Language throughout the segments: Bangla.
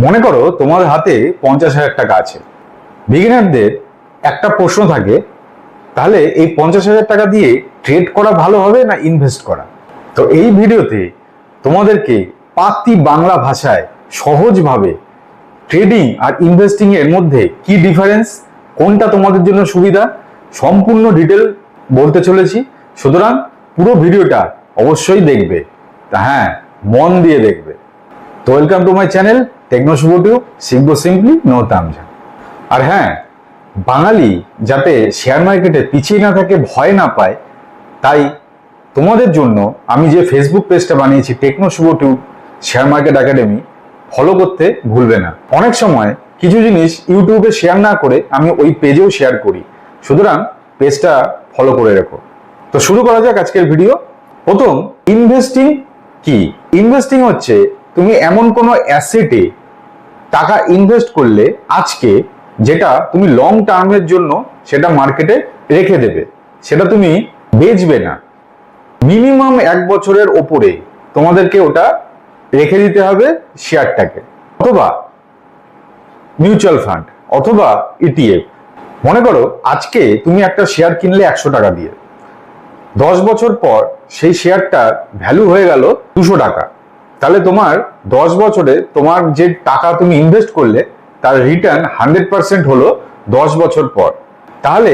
মনে করো তোমার হাতে 50,000 টাকা আছে। বিগিনারদের একটা প্রশ্ন থাকে, তাহলে এই 50,000 টাকা দিয়ে ট্রেড করা ভালো হবে না ইনভেস্ট করা? তো এই ভিডিওতে তোমাদেরকে পাতি বাংলা ভাষায় সহজভাবে ট্রেডিং আর ইনভেস্টিং এর মধ্যে কি ডিফারেন্স, কোনটা তোমাদের জন্য সুবিধা, সম্পূর্ণ ডিটেল বলতে চলেছি। সুতরাং পুরো ভিডিওটা অবশ্যই দেখবে। তা হ্যাঁ, মন দিয়ে দেখবে। তো welcome to my channel techno Shubho tube, শিখবো সিম্পলি নো তামঝাম। আর হ্যাঁ, বাঙালি যাতে শেয়ার মার্কেটে পিছিয়ে না থাকে, ভয় না পায়, তাই তোমাদের জন্য আমি যে ফেসবুক পেজটা বানিয়েছি টেকনো শুভ Tube Share Market Academy, follow করতে ভুলবে না। অনেক সময় কিছু জিনিস ইউটিউবে শেয়ার না করে আমি ওই পেজেও শেয়ার করি, সুতরাং পেজটা ফলো করে রেখো। তো শুরু করা যাক আজকের ভিডিও। প্রথম, ইনভেস্টিং কি? ইনভেস্টিং হচ্ছে তুমি এমন কোনো অ্যাসেটে টাকা ইনভেস্ট করলে আজকে, যেটা তুমি লং টার্মের জন্য সেটা মার্কেটে রেখে দেবে, সেটা তুমি বেচবে না। মিনিমাম 1 বছরের ওপরে তোমাদেরকে ওটা রেখে দিতে হবে শেয়ারটাকে, অথবা মিউচুয়াল ফান্ড অথবা ইটিএফ। মনে করো আজকে তুমি একটা শেয়ার কিনলে 100 টাকা দিয়ে, 10 বছর পর সেই শেয়ারটার ভ্যালু হয়ে গেল 200 টাকা। তাহলে তোমার 10 বছরে তোমার যে টাকা তুমি ইনভেস্ট করলে তার রিটার্ন 100% হলো 10 বছর পর। তাহলে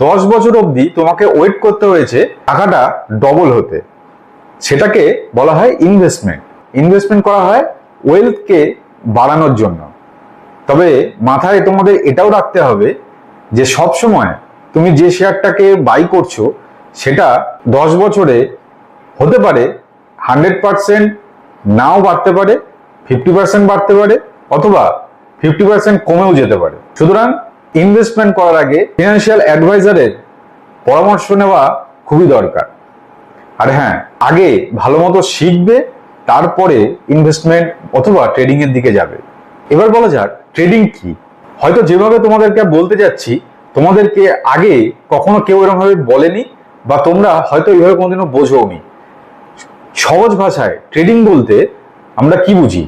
10 বছর অবধি তোমাকে ওয়েট করতে হয়েছে টাকাটা ডবল হতে। সেটাকে বলা হয় ইনভেস্টমেন্ট। ইনভেস্টমেন্ট করা হয় ওয়েলথকে বাড়ানোর জন্য। তবে মাথায় তোমাদের এটাও রাখতে হবে যে সব সময় তুমি যে শেয়ারটাকে বাই করছো সেটা 10 বছরে হতে পারে 100% নাও বাড়তে পারে, 50% বাড়তে পারে, অথবা 50% কমেও যেতে পারে। সুতরাং ইনভেস্টমেন্ট করার আগে ফিনান্সিয়াল অ্যাডভাইজারের পরামর্শ নেওয়া খুবই দরকার। আর হ্যাঁ, আগে ভালো মতো শিখবে, তারপরে ইনভেস্টমেন্ট অথবা ট্রেডিং এর দিকে যাবে। এবার বলা যাক ট্রেডিং কি। হয়তো যেভাবে তোমাদেরকে বলতে যাচ্ছি, তোমাদেরকে আগে কখনো কেউ এরকম ভাবে বলেনি, বা তোমরা হয়তো এইভাবে কোনোদিনও বোঝোনি। সহজ ভাষায় ট্রেডিং বলতে আমরা কি বুঝি?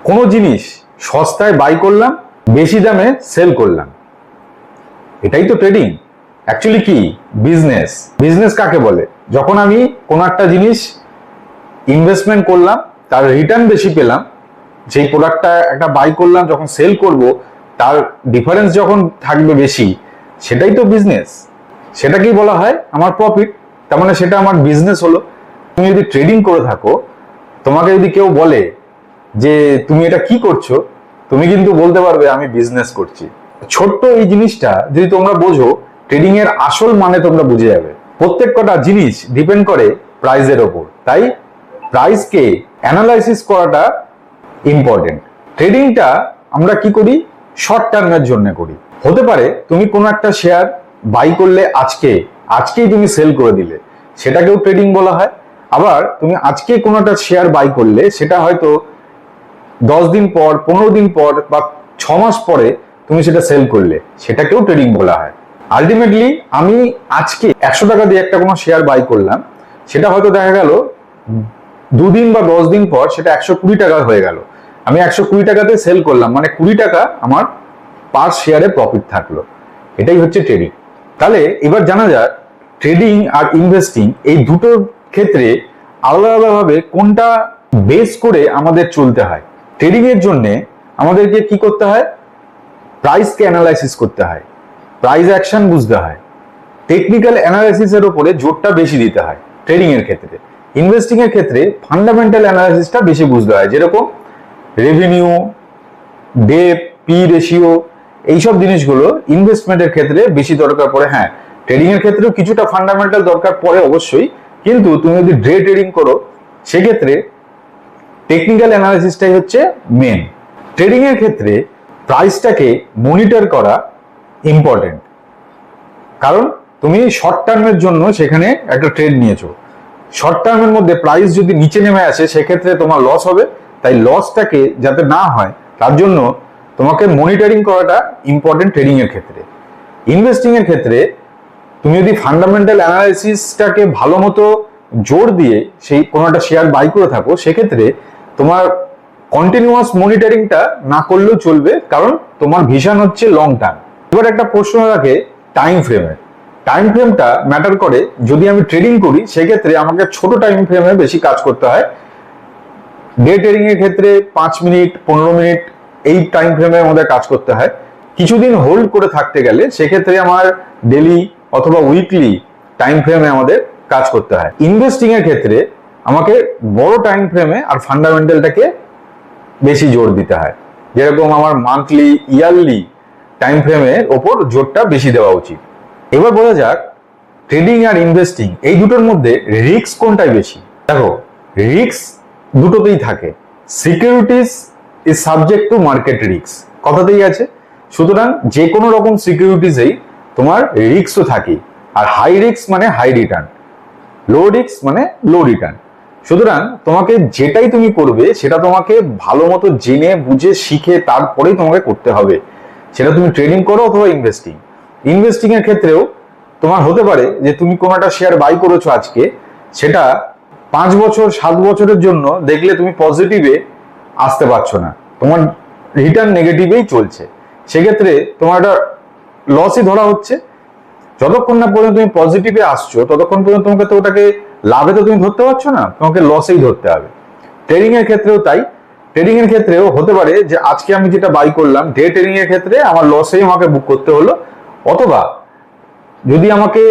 কোনো জিনিস সস্তায় বাই করলাম, বেশি দামে সেল করলাম, এটাই তো ট্রেডিং। অ্যাকচুয়ালি কি বিজনেস? বিজনেস কাকে বলে? যখন আমি কোনো একটা জিনিস ইনভেস্টমেন্ট করলাম, তার রিটার্ন বেশি পেলাম, যেই প্রোডাক্টটা একটা বাই করলাম, যখন সেল করব তার ডিফারেন্স যখন থাকবে বেশি, সেটাই তো বিজনেস। সেটাকেই বলা হয় আমার প্রফিট। তার মানে সেটা আমার বিজনেস হলো। তুমি যদি ট্রেডিং করে থাকো, তোমাকে যদি কেউ বলে যে তুমি এটা কি করছো, তুমি কিন্তু বলতে পারবে আমি বিজনেস করছি। ছোট্ট এই জিনিসটা যদি তোমরা বোঝো, ট্রেডিং এর আসল মানে তোমরা বুঝে যাবে। প্রত্যেক কটা জিনিস ডিপেন্ড করে প্রাইসের ওপর, তাই প্রাইসকে অ্যানালাইসিস করাটা ইম্পর্টেন্ট। ট্রেডিংটা আমরা কি করি? শর্ট টার্মের জন্য করি। হতে পারে তুমি কোনো একটা শেয়ার বাই করলে আজকেই তুমি সেল করে দিলে, সেটাকেও ট্রেডিং বলা হয়। আবার তুমি আজকে কোনো একটা শেয়ার বাই করলে, সেটা হয়তো 10 দিন পর, 15 দিন পর বা 6 মাস পরে তুমি সেটা সেল করলে, সেটাকেও ট্রেডিং বলা হয়। আলটিমেটলি আমি আজকে 100 টাকা দিয়ে একটা কোনো শেয়ার বাই করলাম, সেটা হয়তো দেখা গেল 2 দিন বা 10 দিন পর সেটা 120 টাকা হয়ে গেল। আমি 120 টাকাতে সেল করলাম, মানে 20 টাকা আমার পার শেয়ারে প্রফিট থাকলো। এটাই হচ্ছে ট্রেডিং। তাহলে এবার জানা যাক ট্রেডিং আর ইনভেস্টিং এই দুটোর ক্ষেত্রে আলাদা আলাদাভাবে কোনটা বেস করে আমাদের চলতে হয়। ট্রেডিং এর জন্য আমাদেরকে কি করতে হয়? প্রাইসকে অ্যানালাইসিস করতে হয়, প্রাইস অ্যাকশন বুঝতে হয়, টেকনিক্যাল অ্যানালাইসিসের উপরে জোরটা বেশি দিতে হয় ট্রেডিং এর ক্ষেত্রে। ইনভেস্টিং এর ক্ষেত্রে ফান্ডামেন্টাল অ্যানালাইসিসটা বেশি বুঝতে হয়, যেরকম রেভিনিউ, ডেট, পি রেশিও, এইসব জিনিসগুলো ইনভেস্টমেন্টের ক্ষেত্রে বেশি দরকার পড়ে। হ্যাঁ, ট্রেডিং এর ক্ষেত্রেও কিছুটা ফান্ডামেন্টাল দরকার পড়ে অবশ্যই, কিন্তু তুমি যদি ডে ট্রেডিং করো সেক্ষেত্রে টেকনিক্যাল অ্যানালাইসিসটাই হচ্ছে মেন। ট্রেডিং এর ক্ষেত্রে প্রাইসটাকে মনিটর করা ইম্পর্টেন্ট, কারণ তুমি শর্ট টার্মের জন্য সেখানে একটা ট্রেড নিয়েছো। শর্ট টার্মের মধ্যে প্রাইস যদি নিচে নেমে আসে, সেক্ষেত্রে তোমার লস হবে। তাই লসটাকে যাতে না হয় তার জন্য তোমাকে মনিটরিং করাটা ইম্পর্টেন্ট ট্রেডিং এর ক্ষেত্রে। ইনভেস্টিং এর ক্ষেত্রে তুমি যদি ফান্ডামেন্টাল অ্যানালাইসিসটাকে ভালো মতো জোর দিয়ে সেই কোনো একটা শেয়ার বাই করে থাকো, সেক্ষেত্রে তোমার কন্টিনিউয়াস মনিটরিংটা না করলেও চলবে, কারণ তোমার ভিশন হচ্ছে লং টার্ম। এবার একটা প্রশ্ন রাখে টাইম ফ্রেমের। টাইম ফ্রেমটা ম্যাটার করে। যদি আমি ট্রেডিং করি সেক্ষেত্রে আমাকে ছোট টাইম ফ্রেমে বেশি কাজ করতে হয়। ডে ট্রেডিং এর ক্ষেত্রে 5 মিনিট 15 মিনিট এই টাইম ফ্রেমের মধ্যে কাজ করতে হয়। কিছুদিন হোল্ড করে থাকতে গেলে সেক্ষেত্রে আমার ডেলি অথবা উইকলি টাইম ফ্রেমে আমাদের কাজ করতে হয়। ইনভেস্টিং এর ক্ষেত্রে আমাকে বড় টাইম ফ্রেমে আর ফান্ডামেন্টালটাকে বেশি জোর দিতে হয়। যেরকম আমার মান্থলি ইয়ারলি টাইম ফ্রেমের ওপর জোরটা বেশি দেওয়া উচিত। এবার বোঝা যাক ট্রেডিং আর ইনভেস্টিং এই দুটোর মধ্যে রিস্ক কোনটাই বেশি। দেখো, রিস্ক দুটোতেই থাকে। Securities is subject to market risk, কথাতেই আছে। সুতরাং যে কোনো রকম সিকিউরিটিজেই তোমার রিস্কও থাকে। আর হাই রিস্ক মানে হাই রিটার্ন, লো রিস্ক মানে লো রিটার্ন। সুতরাং তোমাকে যেটাই তুমি করবে সেটা তোমাকে ভালো মতো জেনে বুঝে শিখে তারপরেই তোমাকে করতে হবে। সেটা তুমি ট্রেডিং করো অথবা ইনভেস্টিং। ইনভেস্টিং এর ক্ষেত্রেও তোমার হতে পারে যে তুমি কোনো একটা শেয়ার বাই করেছো আজকে, সেটা 5 বছর 7 বছরের জন্য দেখলে তুমি পজিটিভে আসতে পারছো না, তোমার রিটার্ন নেগেটিভেই চলছে। সেক্ষেত্রে তোমার একটা লসই ধরা হচ্ছে। যতক্ষণ না পর্যন্ত তুমি পজিটিভে আসছো ততক্ষণ পর্যন্ত তোমাকে তো ওটাকে লাভে তো তুমি ধরতে পারছো না, তোমাকে লসেই ধরতে হবে। ট্রেডিং এর ক্ষেত্রেও তাই। ট্রেডিং এর ক্ষেত্রেও হতে পারে যে আজকে আমি যেটা বাই করলাম ডে ট্রেডিং এর ক্ষেত্রে আমার লসেই আমাকে বুক করতে হলো, অথবা যদি আমাকে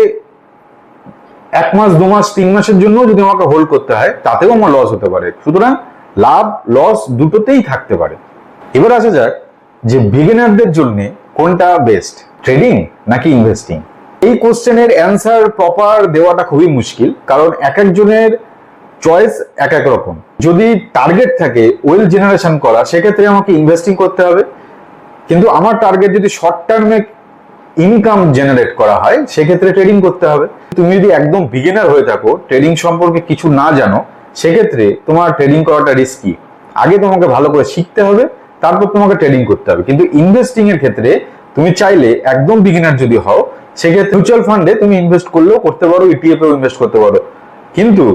1 মাস 2 মাস 3 মাসের জন্য যদি আমাকে হোল্ড করতে হয় তাতেও আমার লস হতে পারে। সুতরাং লাভ লস দুটোতেই থাকতে পারে। এবার আসা যাক যে বিগিনারদের জন্য কোনটা বেস্ট, ট্রেডিং নাকি ইনভেস্টিং। এই কোশ্চেনের অ্যান্সার প্রপার দেওয়াটা খুবই মুশকিল, কারণ এক একজনের চয়েস এক এক রকম। যদি টার্গেট থাকে ওয়েলথ জেনারেশন করা সেক্ষেত্রে আমাকে ইনভেস্টিং করতে হবে, কিন্তু আমার টার্গেট যদি শর্ট টার্মে ইনকাম জেনারেট করা হয় সেক্ষেত্রে ট্রেডিং করতে হবে। তুমি যদি একদম বিগিনার হয়ে থাকো, ট্রেডিং সম্পর্কে কিছু না জানো, সেক্ষেত্রে তোমার ট্রেডিং করাটা রিস্কি। আগে তোমাকে ভালো করে শিখতে হবে, তারপর তোমাকে ট্রেডিং করতে হবে। কিন্তু ইনভেস্টিং এর ক্ষেত্রে তুমি চাইলে একদম বিগিনার যদি হও সেক্ষেত্রে মিউচুয়াল ফান্ডে তুমি ইনভেস্ট করলেও করতে পারো, ইটিএফ এও ইনভেস্ট করতে পারো। কিন্তু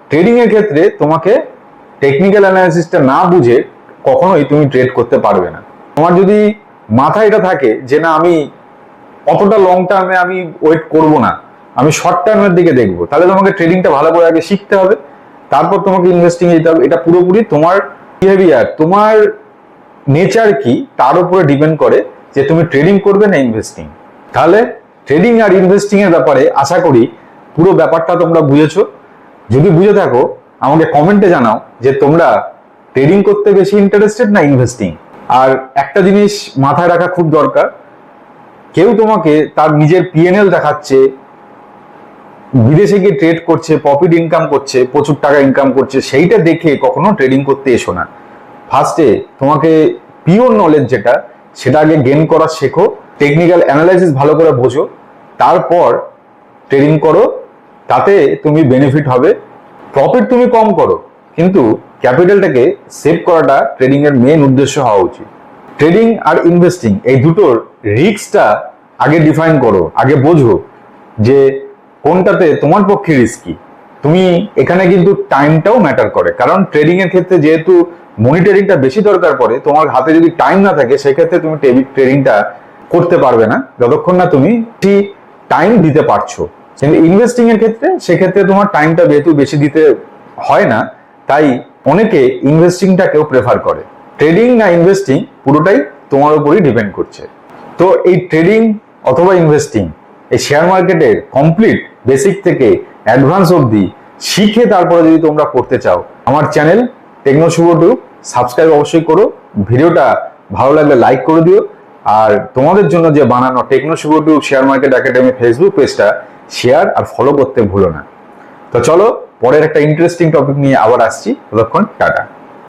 ট্রেডিং এর ক্ষেত্রে তোমাকে টেকনিক্যাল অ্যানালাইসিসটা না বুঝে কখনোই তুমি ট্রেড করতে পারবে না। তোমার যদি মাথায় এটা থাকে যে না আমি অতটা লং টার্মে আমি ওয়েট করব না, আমি শর্ট টার্মের দিকে দেখবো, তাহলে তোমাকে ট্রেডিংটা ভালো করে আগে শিখতে হবে, তারপর তোমাকে ইনভেস্টিং এ যেতে হবে। এটা পুরোপুরি তোমার বিহেভিয়ার, তোমার নেচার কি তার উপরে ডিপেন্ড করে যে তুমি ট্রেডিং করবে না ইনভেস্টিং। তাহলে ট্রেডিং আর ইনভেস্টিং এর ব্যাপারে আশা করি পুরো ব্যাপারটা তোমরা বুঝেছো। যদি বুঝে থাকো আমাকে কমেন্টে জানাও যে তোমরা ট্রেডিং করতে বেশি ইন্টারেস্টেড না ইনভেস্টিং। আর একটা জিনিস মাথায় রাখা খুব দরকার, কেউ তোমাকে তার নিজের পিএনএল দেখাচ্ছে, বিদেশে গিয়ে ট্রেড করছে, প্রফিট ইনকাম করছে, প্রচুর টাকা ইনকাম করছে, সেইটা দেখে কখনো ট্রেডিং করতে এসো না। ফার্স্টে তোমাকে পিওর নলেজ যেটা সেটা আগে গেইন করা শেখো, টেকনিক্যাল অ্যানালাইসিস ভালো করে বোঝো, তারপর ট্রেডিং করো। তাতে তুমি বেনিফিট হবে। প্রফিট তুমি কম করো, কিন্তু ক্যাপিটালটাকে সেভ করাটা ট্রেডিং এর মেইন উদ্দেশ্য হওয়া উচিত। ট্রেডিং আর ইনভেস্টিং এই দুটোর রিস্কটা আগে ডিফাইন করো, আগে বোঝো যে কোনটাতে তোমার পক্ষে রিস্কি। তুমি এখানে কিন্তু টাইমটাও ম্যাটার করে, কারণ ট্রেডিং এর ক্ষেত্রে যেহেতু মনিটরিংটা বেশি দরকার পড়ে, তোমার হাতে যদি টাইম না থাকে সেক্ষেত্রে তুমি ট্রেডিংটা করতে পারবে না যতক্ষণ না তুমি টাইম দিতে পারছো। কিন্তু ইনভেস্টিং এর ক্ষেত্রে সেক্ষেত্রে তোমার টাইমটা যেহেতু বেশি দিতে হয় না, তাই অনেকে ইনভেস্টিংটাকেও প্রেফার করে। ট্রেডিং না ইনভেস্টিং পুরোটাই তোমার উপরই ডিপেন্ড করছে। তো এই ট্রেডিং অথবা ইনভেস্টিং এই শেয়ার মার্কেটের কমপ্লিট বেসিক থেকে অ্যাডভান্স অবধি শিখে তারপরে যদি তোমরা করতে চাও, আমার চ্যানেল টেকনো শুভ টিউব সাবস্ক্রাইব অবশ্যই করো। ভিডিওটা ভালো লাগলে লাইক করে দিও। আর তোমাদের জন্য যে বানানো টেকনো শুভ Tube Share Market Academy Facebook পেজটা শেয়ার আর ফলো করতে ভুলো না। তো চলো পরের একটা ইন্টারেস্টিং টপিক নিয়ে আবার আসছি, ততক্ষণ টাটা।